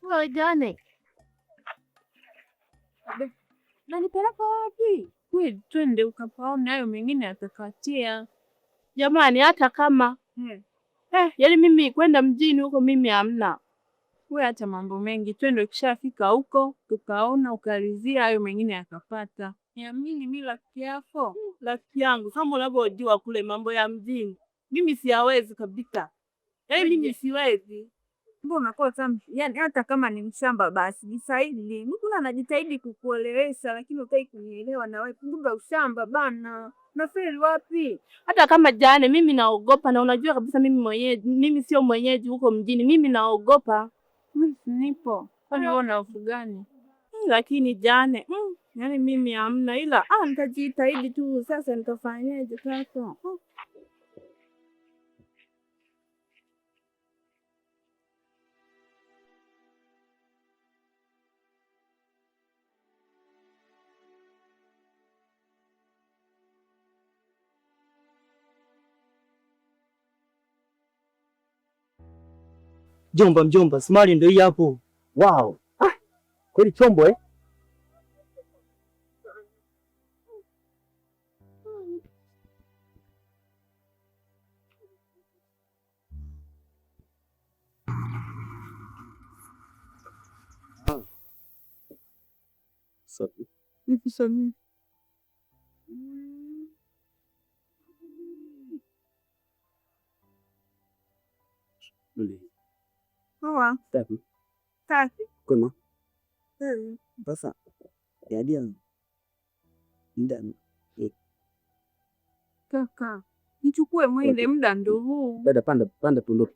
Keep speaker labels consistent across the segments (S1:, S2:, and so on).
S1: Wewe jane. Nanipeleka wapi?
S2: Wewe twende ukapaone hayo mengine atakatia.
S1: Jamani hata kama yaani mimi kwenda mjini huko mimi hamna.
S2: Wewe acha mambo mengi. Twende ukishafika huko tukaona ukalizia hayo mengine akapata.
S1: Niamini mimi rafiki yako. Rafiki yangu kama unavyojua kule mambo ya mjini. Mimi siyawezi kabisa. Yaani mimi siwezi.
S2: Mbona unakosa yaani hata kama ni mshamba basi jisaidi. Mtu anajitahidi kukuelewesha lakini hutaki kunielewa na wewe. Kumbe ushamba bana. Nafeli wapi?
S1: Hata kama jane mimi naogopa na unajua kabisa mimi sio mwenyeji huko mjini. Mimi naogopa.
S2: Nipo. Kwani wewe una hofu gani?
S1: Lakini jane, yaani mimi hamna ila nitajitahidi tu sasa nitafanyaje sasa?
S3: Mjomba, smali ndio hii hapo. Wow. Kweli chombo eh? Safi.
S2: Nikusomee. Poa.
S3: Safi.
S2: Safi.
S3: Kwema. Sasa yadia ndani.
S2: Kaka, nichukue mwende muda ndo huu.
S3: Dada panda tuondoke.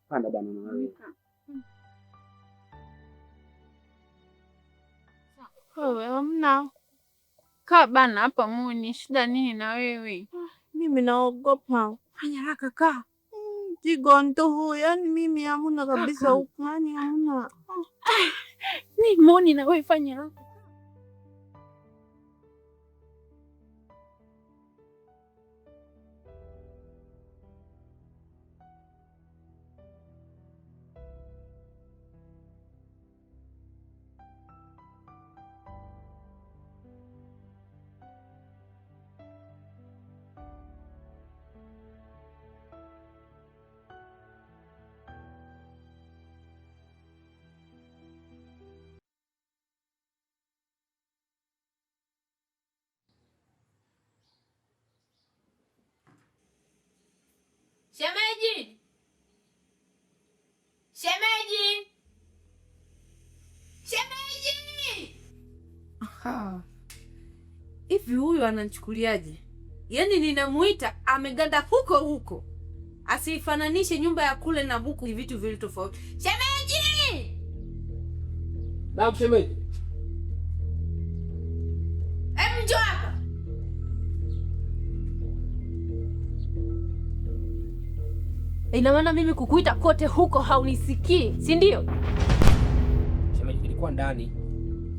S3: Panda bana na wewe.
S2: Wewe hamna. Kaa bana hapa Muni, shida nini na wewe?
S1: Mimi naogopa.
S2: Fanya haraka kaa.
S1: Jigonto huu, yaani mimi hamna kabisa huko, yaani hamna.
S2: Ni Muni na wewe fanya haraka.
S4: Shemeji! Shemeji! Shemeji!
S5: Aha. Hivi huyu ananichukuliaje? Yaani ninamuita ameganda huko huko. Asifananishe nyumba ya kule na huku, ni vitu vile tofauti.
S4: Shemeji!
S3: Naam shemeji.
S4: Njoo hapa.
S5: Ina maana mimi kukuita kote huko haunisikii, si ndio?
S3: Shemeji, nilikuwa ndani.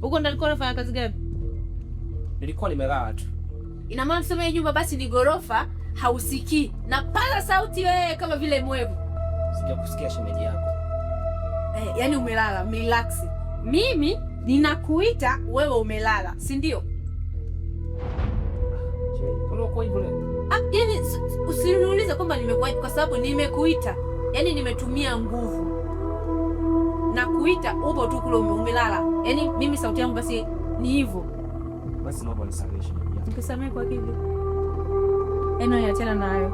S5: Huko ndani kwa unafanya kazi gani?
S3: Nilikuwa nimelala tu.
S5: Ina maana tuseme nyumba basi ni gorofa, hausikii. Na pala sauti wewe kama vile mwevu.
S3: Sijakusikia shemeji yako.
S5: Yaani umelala, relax. Mimi ninakuita wewe umelala, si ndio?
S3: Shemeji, mbona uko hivyo leo?
S5: Yaani usiniulize kwamba nimekuita kwa sababu nimekuita. Yaani nimetumia nguvu. Na kuita upo tu kule umelala. Yaani mimi sauti yangu basi ni hivyo.
S3: Basi naomba nisamehe shemeji yako.
S5: Nikusamehe kwa kipi? Yaani achana na hayo.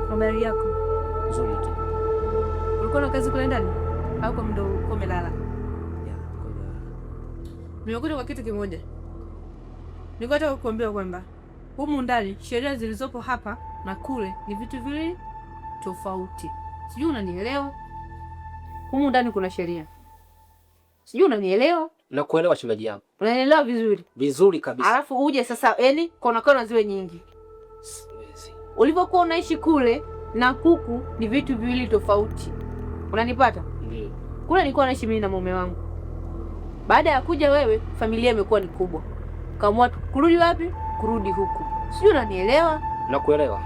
S5: Habari yako?
S3: Nzuri tu.
S5: Ulikuwa na kazi kule ndani? Au kwa muda uko umelala? Nimekuja kwa kitu kimoja. Nilikuwa kukuambia kwamba humu ndani sheria zilizopo hapa na kule ni vitu viwili tofauti. Sijui unanielewa? Humu ndani kuna sheria. Sijui unanielewa?
S3: Nakuelewa shemeji yangu.
S5: Unanielewa vizuri?
S3: Vizuri kabisa.
S5: Alafu uje sasa yaani kona ziwe nyingi. Ulivyokuwa unaishi kule na kuku ni vitu viwili tofauti. Unanipata?
S3: Ndio.
S5: Kule nilikuwa naishi mimi na mume wangu. Baada ya kuja wewe, familia imekuwa ni kubwa. kaamua kurudi wapi? Kurudi huku. Sijui unanielewa?
S3: Nakuelewa.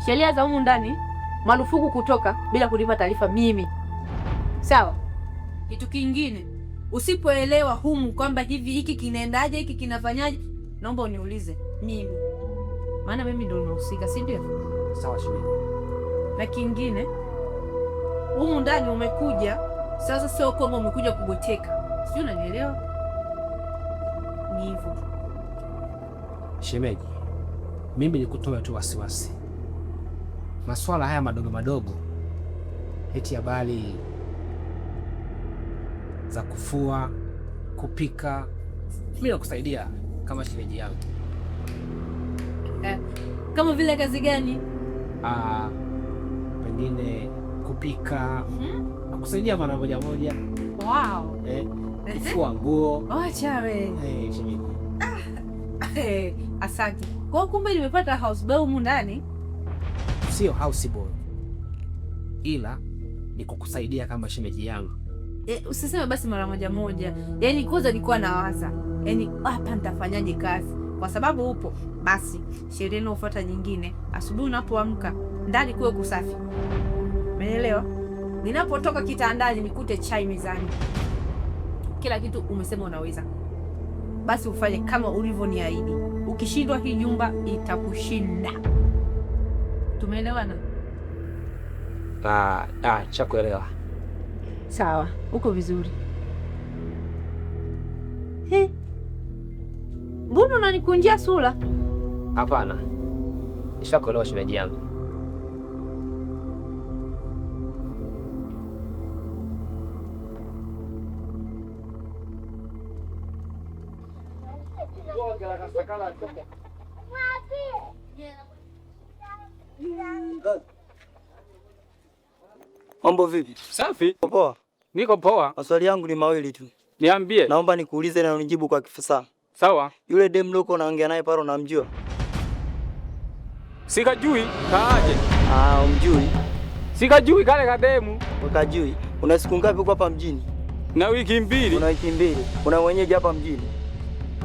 S5: Sheria za humu ndani, marufuku kutoka bila kunipa taarifa mimi. Sawa? Kitu kingine, usipoelewa humu kwamba hiki kinaendaje, hiki kinafanyaje, naomba uniulize mimi. Maana mimi ndio nimehusika, si ndio?
S3: Sawa shemeji.
S5: Na kingine, humu ndani umekuja, sasa sio kwamba umekuja kubweteka. Sijui unanielewa? Ni hivyo.
S3: Shemeji, mimi nikutoa tu wasiwasi. Maswala haya madogo madogo, eti habari za kufua, kupika, mimi nakusaidia kama shemeji yangu.
S5: Kama vile kazi gani?
S3: Pengine kupika, nakusaidia mara moja moja.
S5: Wow.
S3: Kufua nguo.
S5: Acha wewe.
S3: Shemeji.
S5: Asante. Kwa kumbe nimepata house boy humu ndani.
S3: Sio house boy, ila ni kukusaidia kama shemeji yangu.
S5: Usiseme basi mara moja moja. Yaani kwanza nilikuwa nawaza, yaani hapa nitafanyaje kazi? Kwa sababu upo, basi sheria inayofuata nyingine, asubuhi unapoamka ndani kuwe kusafi. Umeelewa? Ninapotoka kitandani nikute chai mezani. Kila kitu umesema unaweza. Basi ufanye kama ulivyoniahidi. Ukishindwa hii nyumba itakushinda. Tumeelewana?
S3: Chakuelewa.
S5: Sawa, uko vizuri. Mbona unanikunjia sura?
S3: Hapana. Nishakuelewa shemeji yangu.
S6: Mambo vipi?
S7: Safi.
S6: Poa.
S7: Niko poa.
S6: Maswali yangu ni mawili tu.
S7: Niambie.
S6: Naomba nikuulize na unijibu kwa kifasaha.
S7: Sawa.
S6: Yule dem loko unaongea naye pale unamjua?
S7: Sikajui, kaaje?
S6: Umjui?
S7: Sikajui kale kademu.
S6: Ukajui. Una siku ngapi uko hapa mjini?
S7: Na wiki mbili.
S6: Una wiki mbili. Una mwenyeji hapa mjini?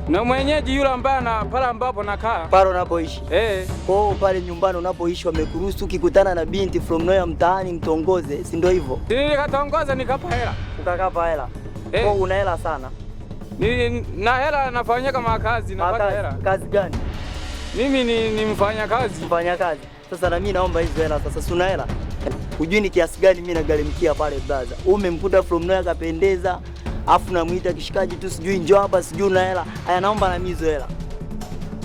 S7: Na mwenyeji yule ambaye na pale ambapo nakaa.
S6: Pale unapoishi?
S7: Kwa
S6: pale nyumbani unapoishi wamekuruhusu ukikutana na binti from nowhere mtaani mtongoze, si ndio hivyo?
S7: Nikatongoza nikapa hela.
S6: Ukakapa hela? Kwa una hela sana?
S7: Na hela nafanya kama kazi, napata hela.
S6: Kazi gani?
S7: Mimi ni mfanya kazi.
S6: Mfanya kazi. Sasa na mimi naomba hizo hela sasa, si una hela? Hujui ni kiasi gani mimi nagalimkia pale brother. Umemkuta from nowhere kapendeza. Afu namuita kishikaji tu, sijui njoo hapa, sijui una hela. Haya, naomba na mizo hela.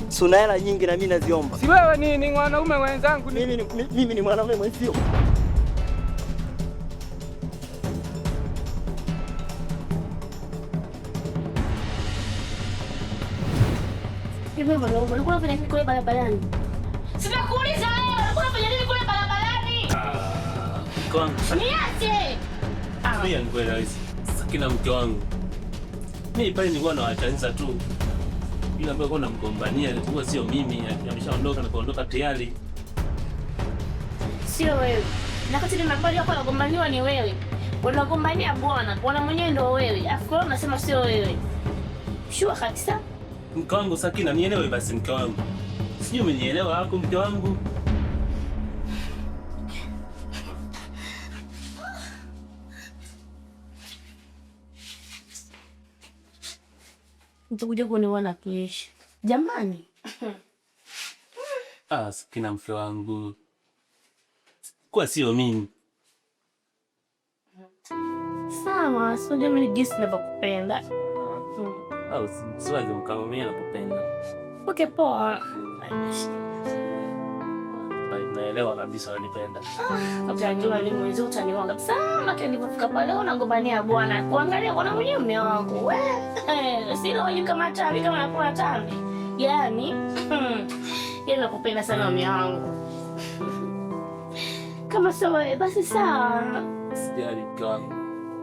S6: Si una hela nyingi na mimi naziomba.
S7: Si wewe ni mwanaume mwenzangu.
S6: Mimi ni mwanaume mwenzio.
S4: Hivi mbona ulikuwa unafanya nini kule barabarani? Sitakuuliza wewe, ulikuwa unafanya nini kule barabarani? Niache.
S8: Mimi nikuelewa hizi. Sakina mke wangu. Mimi pale nilikuwa nawachanisa tu. Yule ambaye alikuwa anamgombania alikuwa sio mimi, ameshaondoka na kuondoka tayari.
S4: Sio wewe. Na kati ya nambari yako anagombaniwa ni wewe. Unagombania bwana, bwana mwenyewe ndio wewe. Afu wewe unasema sio wewe. Shua kabisa.
S8: Mke wangu Sakina, nielewe basi mke wangu. Sijui umenielewa hapo mke wangu.
S4: Utakuja kuniona kesho. Jamani.
S8: Sakina mke wangu. Kwa sio mimi.
S4: Sawa, sio mimi jinsi ninavyokupenda.
S8: Siwezi mkamwambia nakupenda.
S4: Okay, poa.
S8: Naelewa kabisa unanipenda.
S4: Utajua ni mwezi utaniona kabisa. Maki nilipofika pale unagombania bwana. Kuangalia bwana mwenyewe mume wangu. Sio wewe kama tambi kama nakuwa tambi. Yaani, yeye nakupenda sana mume wangu. Kama sio wewe basi sawa.
S8: Sijali mke wangu.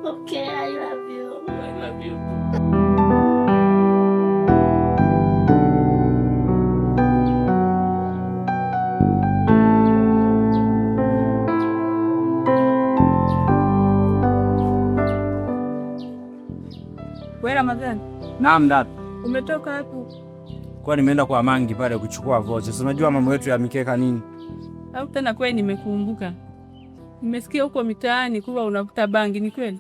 S4: Okay, I love you.
S8: I love you.
S2: Wewe Ramadhani?
S3: Naam dada.
S2: Umetoka hapo
S9: Kwa nimeenda kwa Mangi pale kuchukua vocha. Si unajua mambo yetu ya mikeka nini?
S5: Au tena kweli nimekumbuka. Nimesikia huko mitaani kuwa unavuta bangi, ni kweli?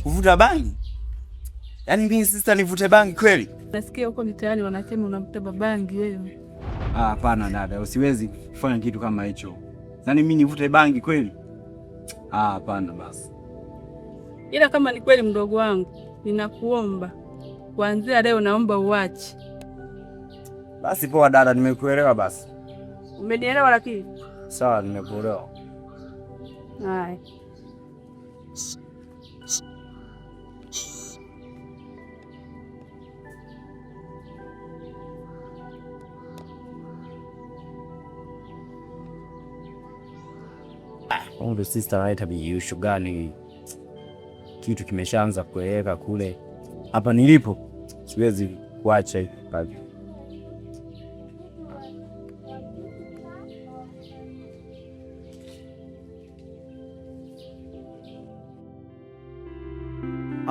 S9: Kuvuta bangi? Yaani mimi sister nivute bangi kweli?
S5: Nasikia huko mitaani wanasema unavuta bangi wewe.
S9: Hapana dada, usiwezi kufanya kitu kama hicho. Yaani mimi nivute bangi kweli? Hapana basi.
S5: Ila kama ni kweli mdogo wangu, ninakuomba kuanzia leo naomba uache.
S9: Basi poa dada, nimekuelewa basi.
S5: Umenielewa lakini?
S9: Sawa, nimekuelewa.
S5: Hai.
S9: Ombe sister right tabia gani? Kitu kimeshaanza kueleka kule. Hapa nilipo siwezi kuacha kazi.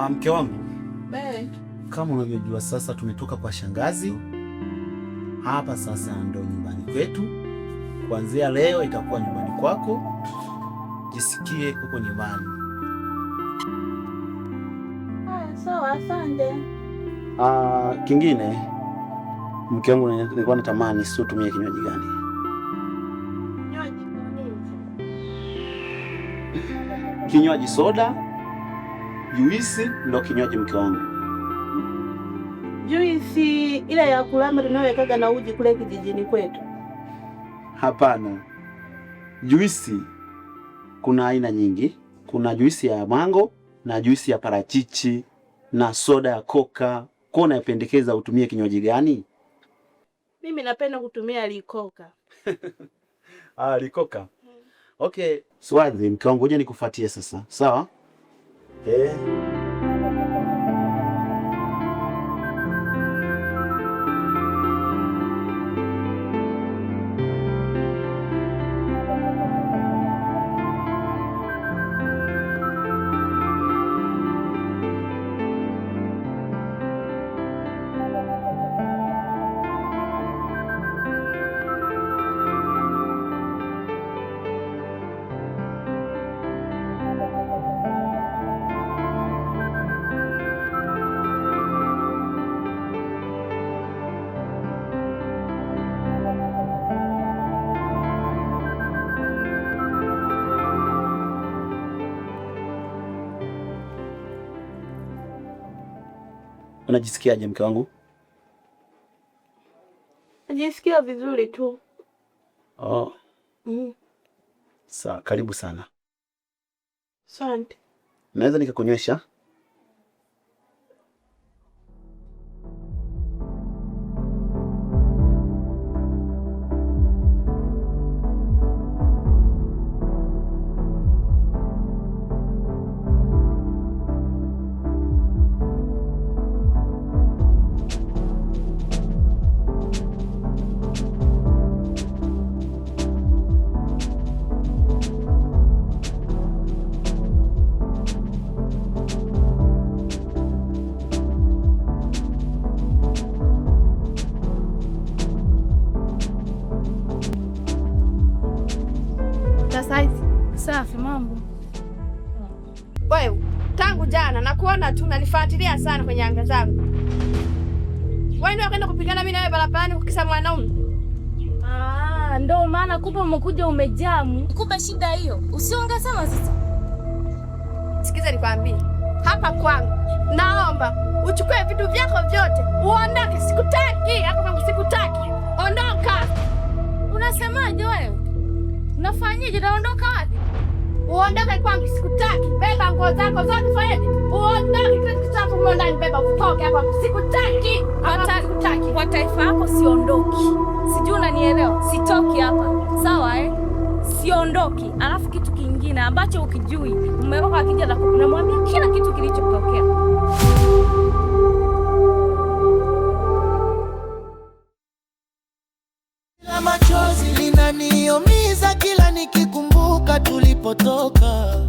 S10: Mke wangu, kama unavyojua sasa tumetoka kwa shangazi. Hapa sasa ndo nyumbani kwetu. Kuanzia leo itakuwa nyumbani kwako. Jisikie uko nyumbani.
S1: Sawa, asante.
S10: Kingine mke wangu, nilikuwa natamani sio tumie kinywaji gani? Kinywaji soda, juisi ndo kinywaji mke wangu.
S1: Juisi ile ya kulamba tunayowekaga na uji kule kijijini kwetu?
S10: Hapana. Juisi kuna aina nyingi. Kuna juisi ya mango na juisi ya parachichi na soda ya koka. Kwa unapendekeza utumie kinywaji gani?
S1: Mimi napenda kutumia likoka.
S10: Likoka. Okay, Swadhi mke wangu, ngoja nikufuatie sasa. Sawa? Unajisikiaje mke wangu?
S1: Najisikia vizuri tu.
S10: Sawa, karibu sana.
S1: Asante.
S10: Naweza nikakunywesha?
S4: Safi, mambo.
S2: Wewe, tangu jana nakuona tu unanifuatilia sana kwenye anga zangu. Wewe ndio ukaenda kupigana mimi na wewe barabarani kukisa mwanaume?
S4: Ndio maana kumbe umekuja umejamu. Kumbe shida hiyo. Usiongesema sasa.
S2: Sikiza nikwambie. Hapa kwangu naomba uchukue vitu vyako vyote. Uondoke, sikutaki. Hapa kwangu sikutaki. Ondoka.
S4: Unasemaje wewe? Unafanyaje? Naondoka wapi?
S2: Uondoke kwangu, sikutaki. Beba nguo zako zote fanyaje? Uondoke, kile kitu chako mlo ndani, beba utoke hapa. Sikutaki.
S4: Hata sikutaki. Kwa taifa yako siondoki. Sijui unanielewa? Sitoki hapa. Sawa Siondoki. Alafu kitu kingine ambacho ukijui, mume wako akija na kumwambia kila kitu kilichotokea.